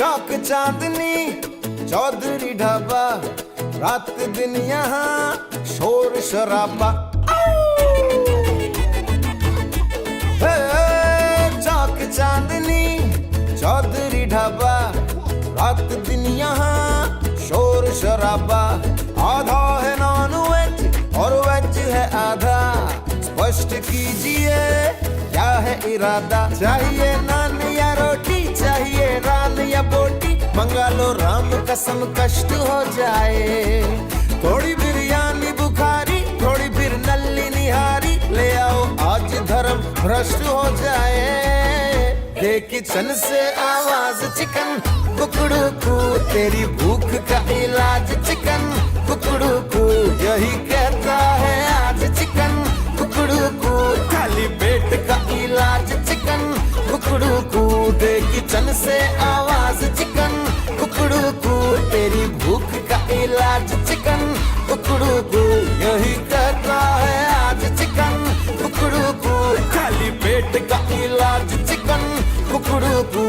चौक चांदनी चौधरी ढाबा, रात दिन यहाँ शोर शराबा। चौक चांदनी चौधरी ढाबा, रात दिन यहाँ शोर शराबा। आधा है नॉन वेज और वेज है आधा, स्पष्ट कीजिए क्या है इरादा। चाहिए नान या रोटी, चाहिए रान या बोटी, मंगा लो राम कसम कष्ट हो जाए। थोड़ी बिरयानी बुखारी, थोड़ी फिर नल्ली निहारी, ले आओ आज धर्म भ्रष्ट हो जाए। ये किचन से आवाज चिकन कुकड़ू कू, तेरी भूख का इलाज चिकन कुकड़ू कू, यही कहता है आज चिकन कुकड़ू कू। खाली पेट का इलाज चिकन कुकड़ू कू, दे किचन से आवाज चिकन कुकड़ू कू, तेरी भूख का इलाज चिकन कुकड़ू कू, यही कहता है आज चिकन कुकड़ू कू। खाली पेट का इलाज चिकन कुकड़ू कू।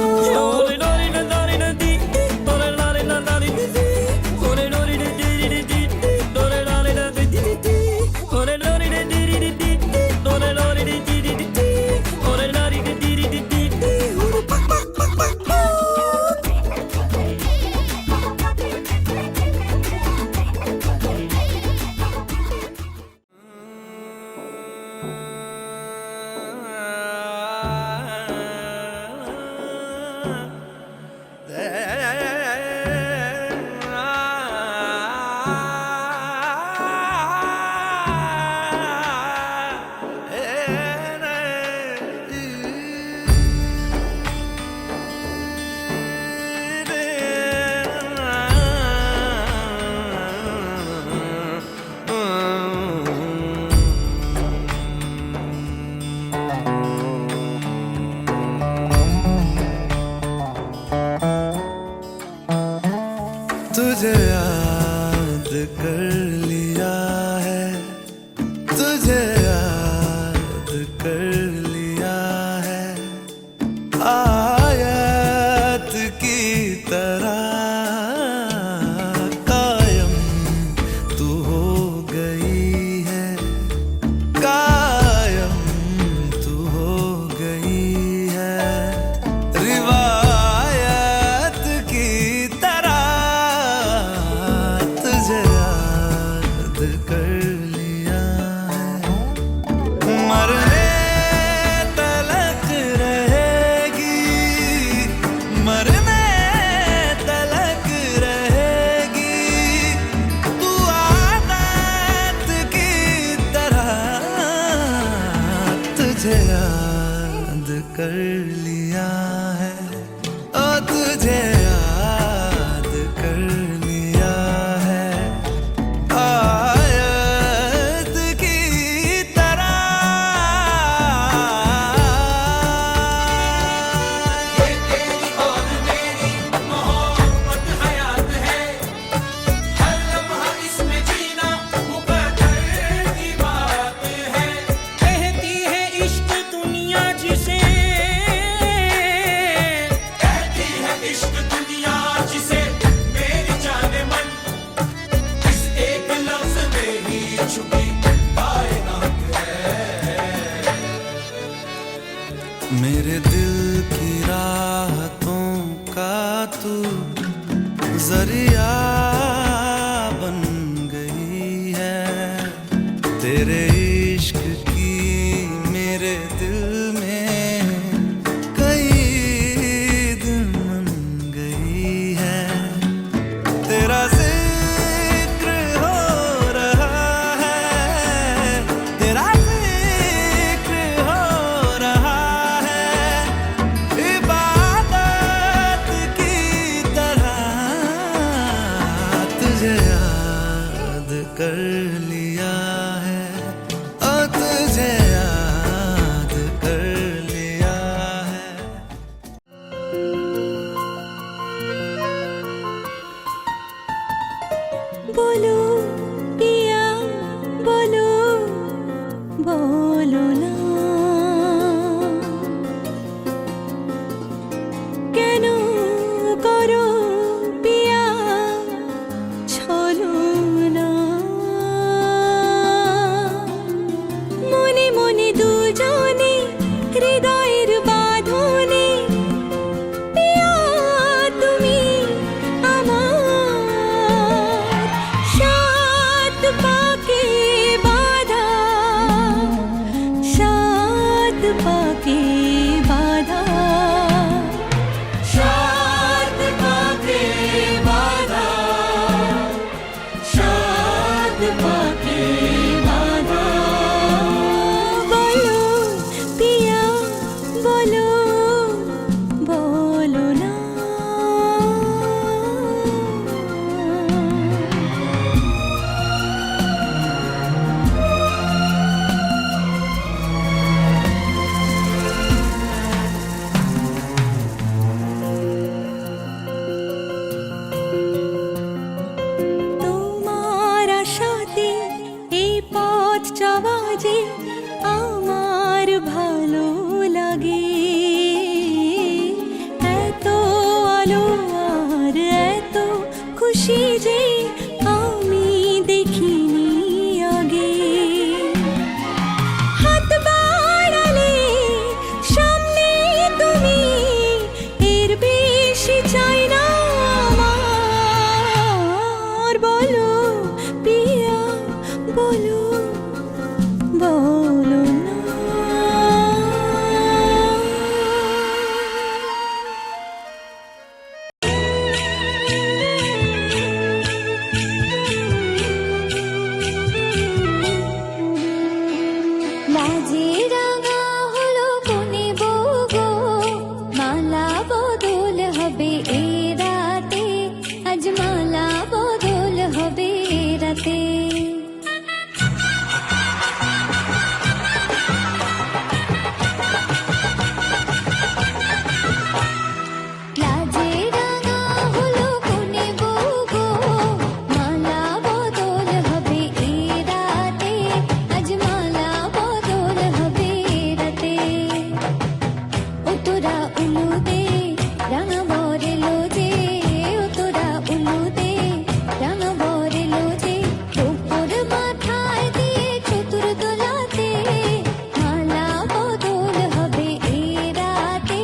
तुझे याद कर लिया है, तुझे याद कर लिया है, आयत की तरह कायम तू हो गई है, कायम तू हो गई है, रिवायत की तुझे याद कर लिया है। मरने तलक रहेगी, मरने तलक रहेगी, तू आदत की तरह। तुझे याद कर लिया है, ओ तुझे याद कर लिया है, आयत की तरह। ये तेरी और मेरी मोहब्बत हयात है, हर लम्हा इसमें जीना मुकद्दर की बात है। कहती है इश्क दुनिया जिसे, कहती है इश्क दुनिया जिसे, मेरी जाने मन इस एक लफ्ज में ही छुपी कायनात है। मेरे दिल की राहतों का तू जरिया बन गई है, तेरे इश्क की मेरे दिल में कई दिन बन गई है। तेरा जिक्र हो रहा है, तेरा जिक्र हो रहा है, इबादत की तरह। বলো পিয়া বলো বলো না কেন করো পিয়া ছলো না মনে মনে দুজনে হৃদয়ের বাঁধনে পিয়া তুমি আমার সাত পাকে বাঁধা সাত পাকে বাঁধা সাত পাকে বাঁধা সাত পাকে বাঁধা বলো পিয়া বলো বলো না তোমার আশাতে এই পথ চলা যে আমার ভালো লাগে এত আলো আর এত খুশি যে আমি দেখিনি আগে হাত বাড়ালে সামনে তুমি এর বেশি চাই না আমার বলো পিয়া বলো বলো না লাজে রাঙা হলো কোনে বউ গো মালা বদল হবে এ রাতে আজ মালা বদল হবে এ রাতে লাজে রাঙা হলো কোনে বউ গো মালা বদল হবে এ রাতে আজ মালা বদল হবে এ রাতে ও তোরা উলুদে রাঙা বরেলো যে ও তোরা উলুদে রাঙা বরেলো যে উপর মাথায় দিয়ে চতুর দোলাতে মালা বদল হবে এ রাতে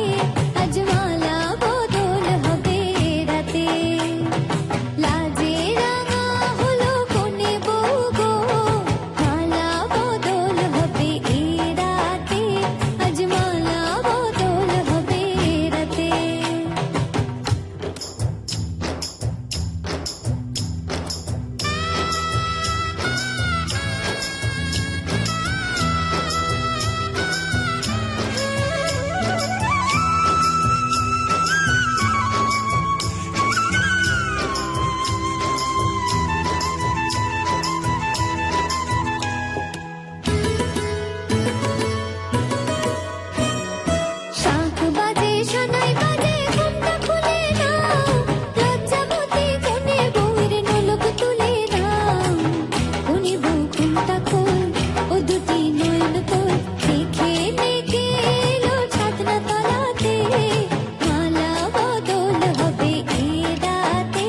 আজ মালা বদল হবে এ রাতে লাজে রাঙা হলো কোনে বউ গো মালা বদল হবে এ রাতে আজ মালা বদল হবে এ রাতে শাঁখ বাজে শোনাই বাজে ঘুমটা খুলে নাও লজ্জাবতী কোনে বউয়ের নোলক তুলে নাও কোনে বউ ঘুমটা খোল ও দুটি নয়ন তোল দেখে নেকে এলো ছাদনা তলাতে মালা বদল হবে এ রাতে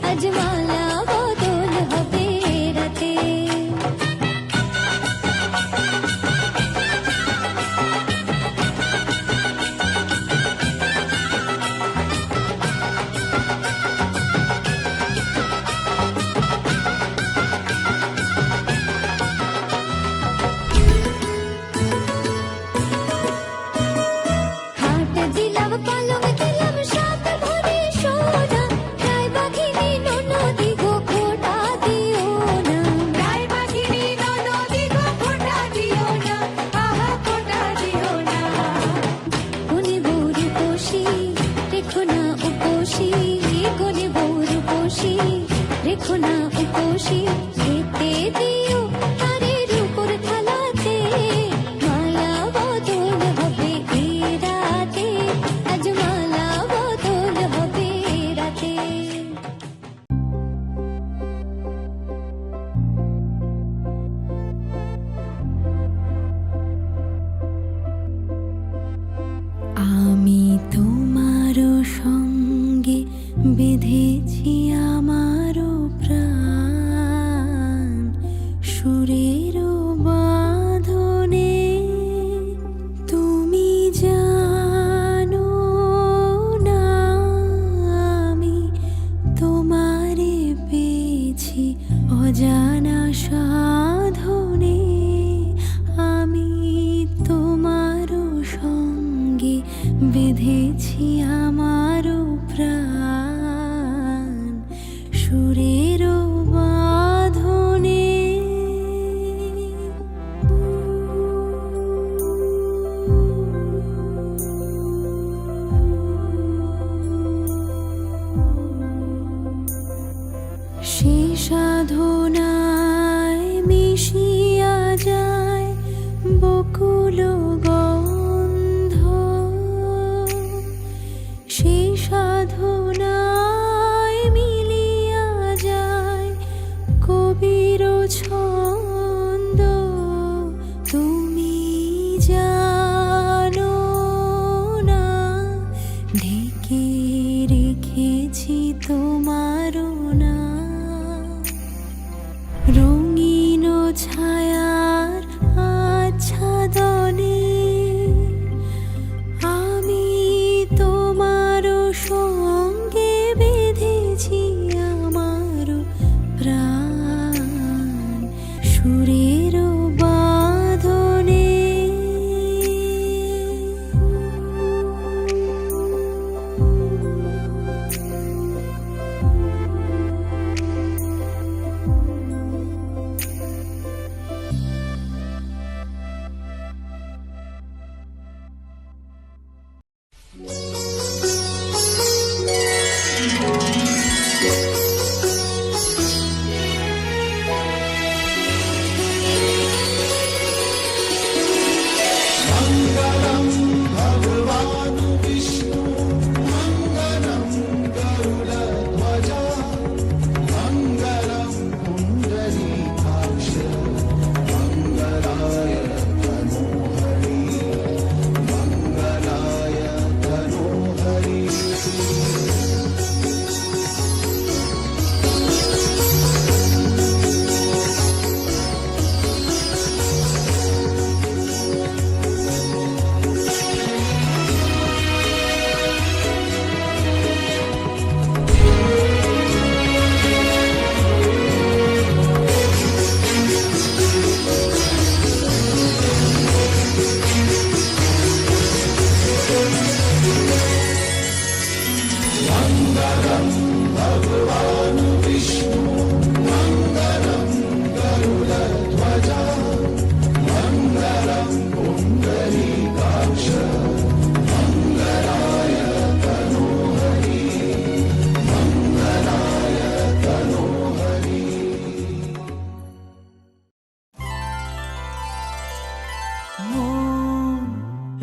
আজ মালা বদল হবে এ রাতে হাট দিলাম পালং দিলাম সাত ভরি সোনা গায়ে বাঘিনী ননদি গো খোটা দিও না গায়ে বাঘিনী ননদি গো খোটা দিও না আহা খোটা দিও না কোনে বউর উপসী রেখো না উপসী কোনে বউর উপসী রেখো না উপসী খেতে দিও তারের উপর থালাতে মালা বদল হবে এ রাতে আজ মালা বদল হবে এ রাতে সঙ্গে বেঁধেছি আমারও প্রাণ সুরের বাঁধনে। তুমি জানো না আমি তোমারে পেয়েছি অজানা সাধনে। আমি তোমারও সঙ্গে বেঁধেছি আমারও প্রাণ সুরের বাঁধনে। সে সাধনায় মিশিয়া যায় বকুল গন্ধ। সে সাধনায় মিলিয়া যায় কবির ছন্দ। তুমি জানো না ঢেকে রেখেছি তোমারও না রঙিন ছায়ার আচ্ছাদনে। আমি তোমারও সঙ্গে বেঁধেছি আমারও প্রাণ সুরের বাঁধনে।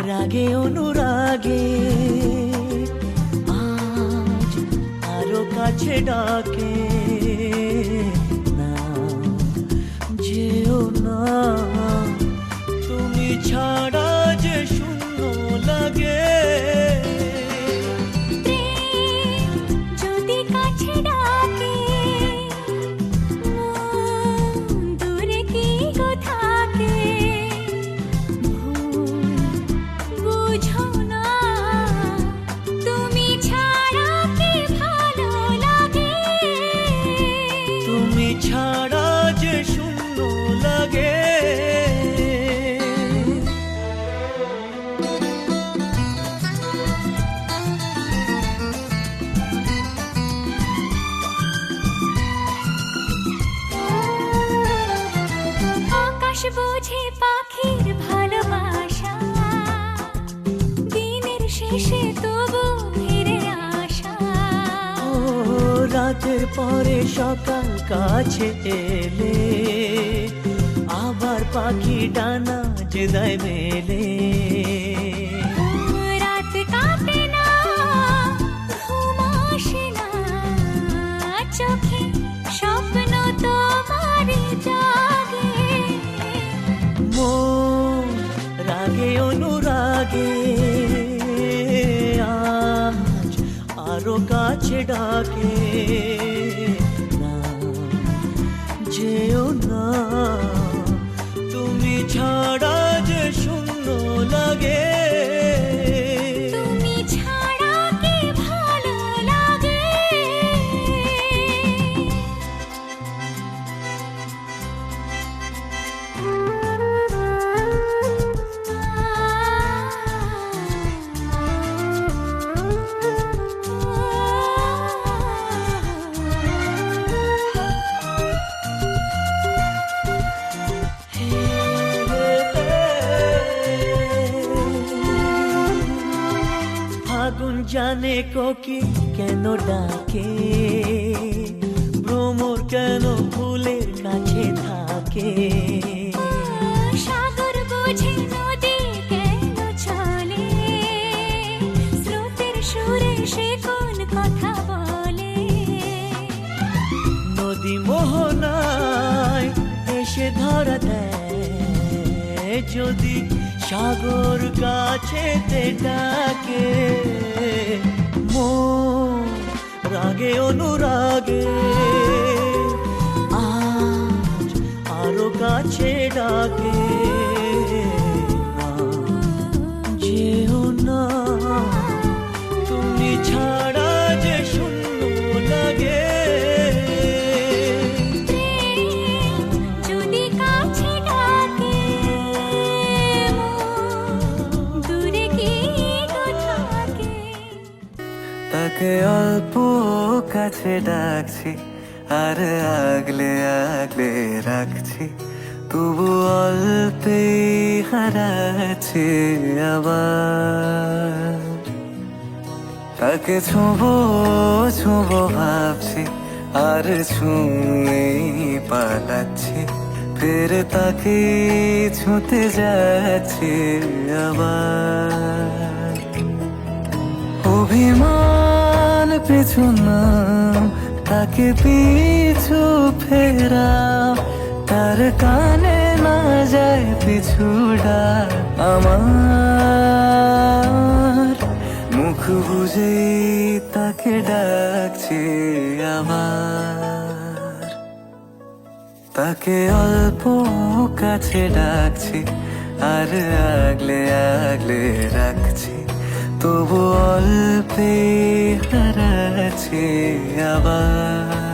রাগে অনুরাগে আজ আরো কাছে ডাকে না যেও না তুমি ছাড়া যে শূন্য লাগে। যদি কাছে ডাকে মন দূরে কি গো থাকে বুঝো না তুমি ছাড়া কি ভালো লাগে। তুমি ছাড়া যে শূন্য লাগে। আকাশ বোঝে পাখির ভালোবাসা দিনের শেষে তবু ফিরে আসা। ও রাতের পরে সকাল কাছে এলে আবার পাখি ডানা যে দেয় মেলে। রাত কাটে না ঘুম আসে না চোখে স্বপ্ন তোমার জাগে। মন রাগে অনুরাগে আজ আরো কাছে ডাকে না যেও না তুমি ছাড়া যে শূন্য লাগে তুমি ছাড়া কি ভালো লাগে ফাগুন জানে কোকিল কেন ডাকে ভ্রমর কেন ফুলের কাছে থাকে সাগর বোঝে নদী কেন চলে স্রোতের সুরে সে কোন কথা বলে নদী মোহনায় এসে ধরা দেয় যদি সাগর কাছেতে ডাকে মন রাগে অনুরাগে আজ আরো কাছে ডাকে না যেও না তুমি ছাড়া যে শূন্য লাগে যদি কাছে ডাকে দূরে কি তো থাকে তাকে অল্প কাছে ডাকছি আর আগলে আগলে রাখছি তবু অল্পে হারাচ্ছে আবার তাকে ছোঁবো ছোঁবো ভাবছি আর ছুঁয়ে পালাচ্ছি ফের তাকে ছুঁতে যাচ্ছে আবার অভিমান পিছু নাম তাকে পিছু ফেরা তার কানে না যায় পিছুডা আমার মুখ বুঝে তাকে ডাকছে আবার তাকে অল্প কাছে ডাকছি আর আগলে আগলে রাখছি তবু অল্পে হারাচ্ছে আবার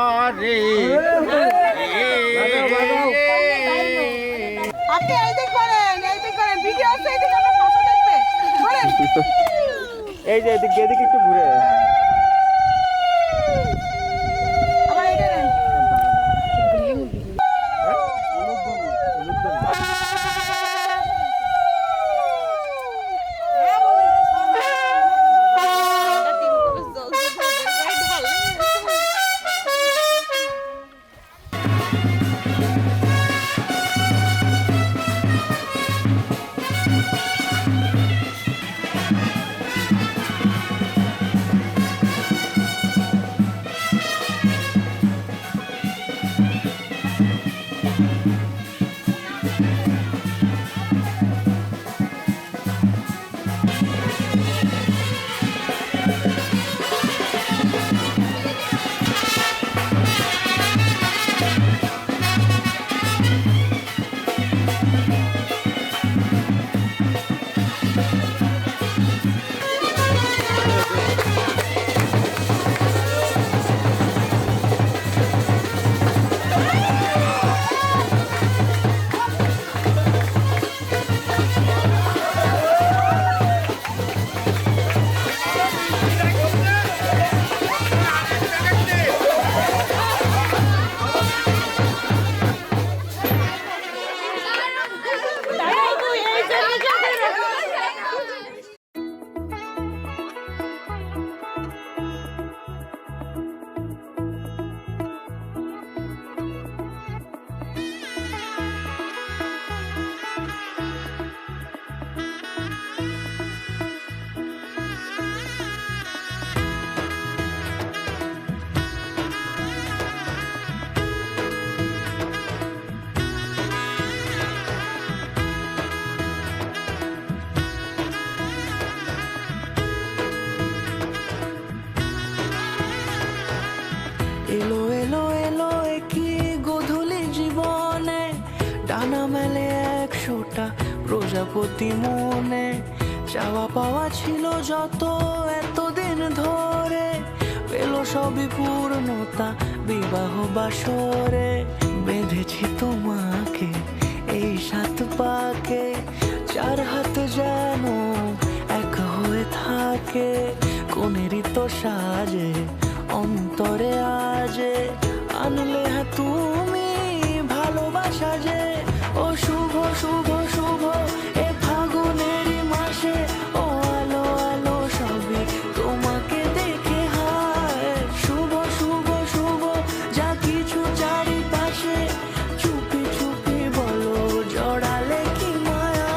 করে আপনি এইদিক করেন ভিডিও আছে এইদিক আপনার পাশে দেখবে করেন এই যে এদিকে একটু ঘুরে আবার এইটা নেন এলো এলো এলো কি গোধূলি জীবনে, ডানা মেলে 100টা প্রজাপতি মনে। চাওয়া পাওয়া ছিল যত এতদিন ধরে, পেলো সবই পূর্ণতা বিবাহ বাসরে। বেঁধেছি তোমাকে এই 7 পাকে, 4 হাত যেন এক হয়ে থাকে। কোনেরই তো সাজে অন্তরে আজে, আনলে হ্যাঁ তুমি ভালোবাসা যে। ও শুভ শুভ শুভ এ ফাগুনেরই মাসে, ও আলো আলো সবই তোমাকে দেখে হায়। শুভ শুভ শুভ যা কিছু চারিপাশে, চুপি চুপি বলো জড়ালে কি মায়া।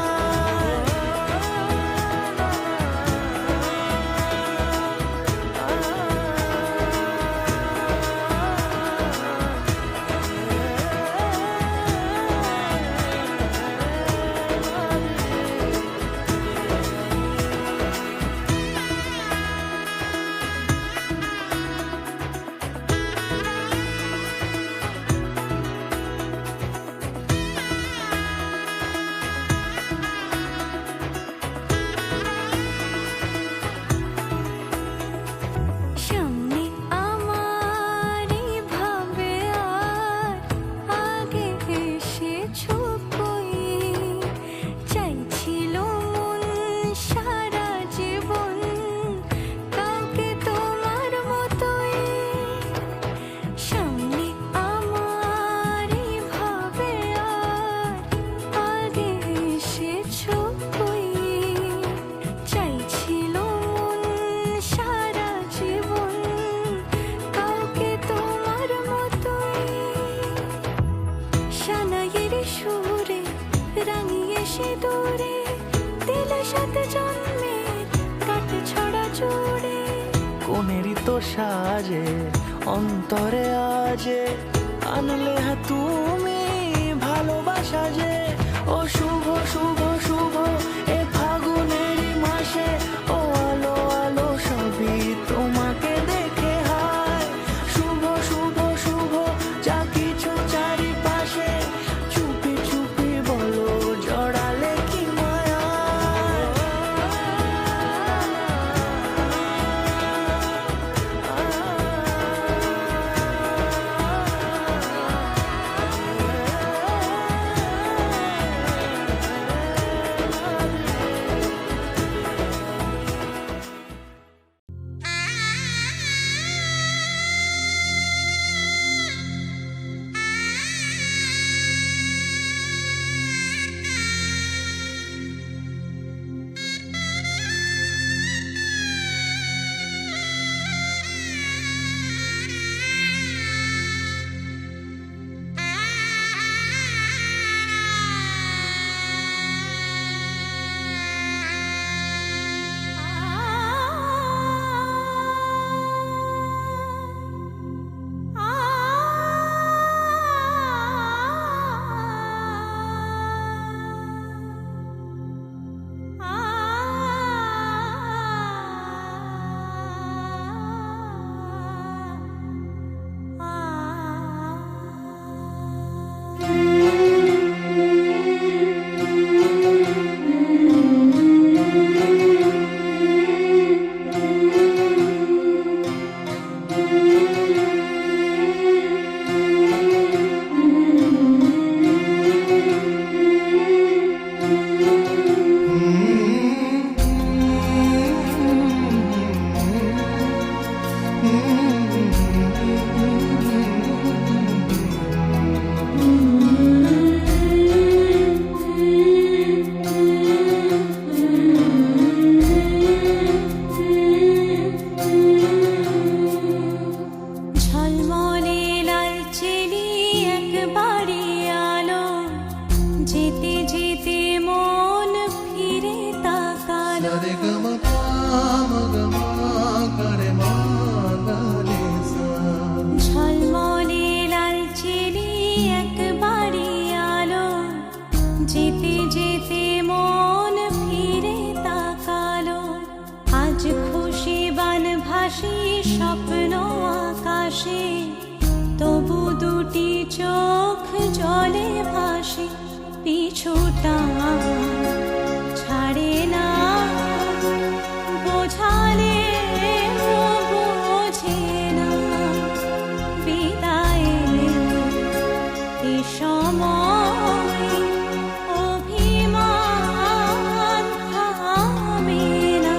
সামনে আমারই ভাবে আর আগে এসেছো কই, চাইছিল মন সারা জীবন কাউকে তোমার মতোই। সামনে আমারই ভাবে আর আগে এসেছো কই, চাইছিল মন সারা জীবন কাউকে তোমার মতোই। সানাইয়ের সুরে রাঙিয়ে সে দূরে, দিলে 7 জন্মের কাট ছড়া জুড়ে। কোনেরই তো সাজে অন্তরে আজে, আনলে হ্যাঁ তুমি ভালোবাসা যে। ও শুভ শুভ শুভ এ ফাগুনেরই মাসে, ও আলো আলো সবই তোমাকে দেখে হায়। শুভ শুভ শুভ যা কিছু চারিপাশে, চুপি চুপি বলো জড়ালে কি মায়া। যেতে যেতে মন ফিরে তাকালো আজ খুশি বান ভাসি স্বপ্ন আকাশে তবু দুটি চোখ জলে ভাসে পিছুটা ছাড়ে না বোঝালে বোঝে না বিদায়ের এ সময় অভিমান থামে না।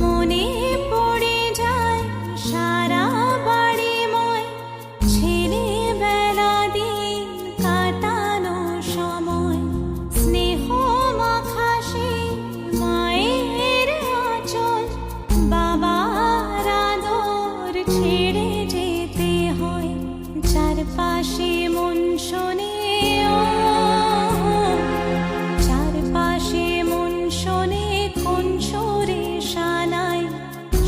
মনে পড়ে যায় সারা বাড়িময় ছেলেবেলা দিন কাটানো সময় স্নেহ মাখাসে মায়ের আঁচল বাবার আদর ছেড়ে যেতে হয় চারপাশে মন শোনে চারপাশে মন শোনে কোন সুরে শানাই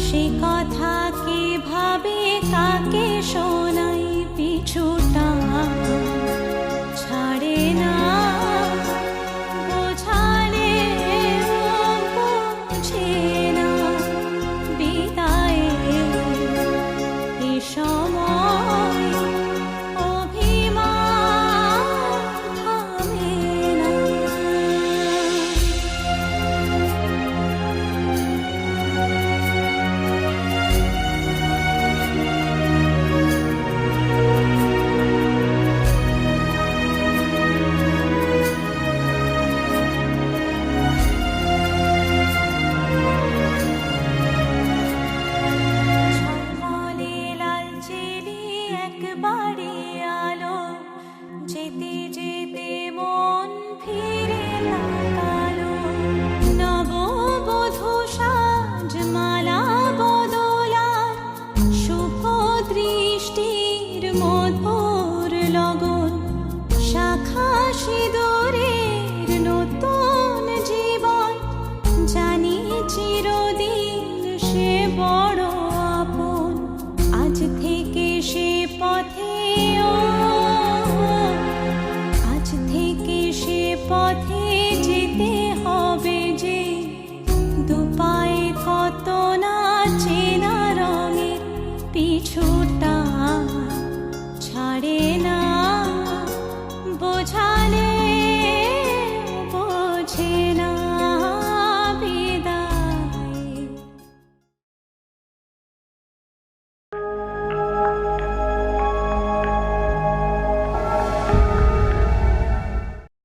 সে কথা কে ভাবে কাকে শোনাই পিছুটা ছাড়ে না বোঝালে বোঝে না বিদায়ের এ সময় অভিমান থামে না। ঝলমলে লাল চিলি একবারে আলো যেতে যেতে মন ফিরে তাকালো নববধূ সাজ মালা বদলার শুভ দৃষ্টির মধুর লগন শাখা সিঁদুরের নতুন জীবন জানি চিরদিন সে বড় আপন আজ থেকে সে পথে